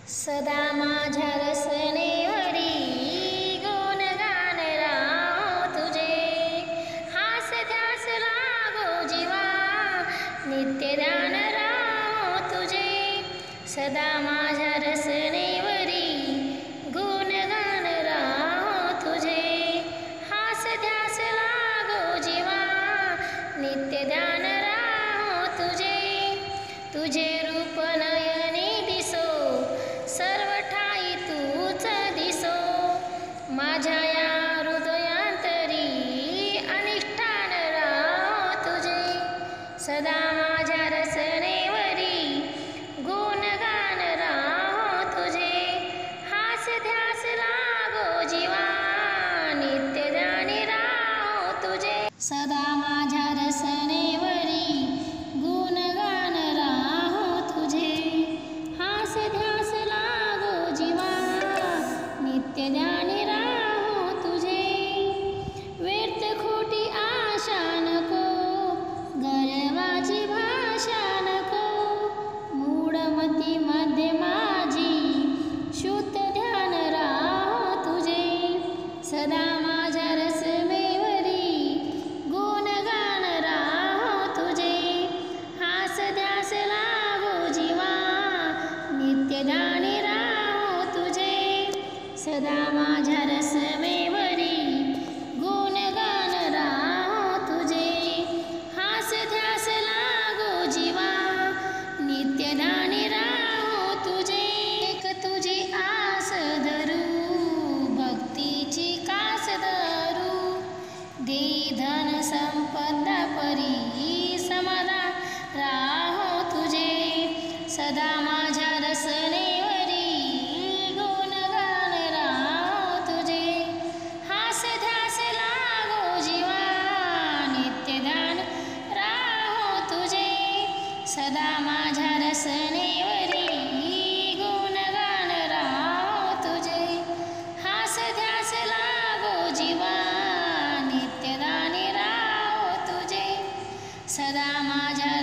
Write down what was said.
सदा माझ्या रसनेवरी गुणगान राहो तुझे, हास ध्यास लागो जीवा नित्य ध्यान राहो तुझे। सदा माझ्या रसनेवरी गुणगान राहो तुझे, हास ध्यास लागो जीवा नित्य ध्यान राहो तुझे। तुझे रूप नयनी दिसो सर्व ठाई तूच दिसो, माझ्या या हृदयांतरी अनिष्ठान राहो तुझे। सदा माझ्या रसनेवरी गुणगान राहो तुझे, हास ध्यास लागो जीवा नित्य ध्यानी राहो तुझे। सदा माझ्या रसनेवरी गुणगान राहो तुझे, हास ध्यास लागो जीवा नित्य ध्यानी राहो तुझे। व्यर्थ खोटी आशा नको, गर्वाची भाषा नको, मूढमती मध्ये माझी शुद्ध ध्यान राहो तुझे। सदा माझ्या रसनेवरी गुणगान राहो तुझे, हास ध्यास लागो जीवा नित्य ध्यानी राहो तुझे। सदा माझ्या रसनेवरी गुणगान राहो तुझे, हास ध्यास लागो जीवा नित्य ध्यानी राहो तुझे। एक तुझी आस धरू भक्तीची कास धरू, देई धन संपदा परी समाधान राहो तुझे। सदा माझ्या रसनेवरी गुणगान राहो तुझे, हास ध्यास लागो जीवा नित्य ध्यान राहो तुझे। सदा माझ्या रसनेवरी गुणगान राहो तुझे, हास ध्यास लागो जीवा नित्य ध्यानी राहो तुझे। सदा माझ्या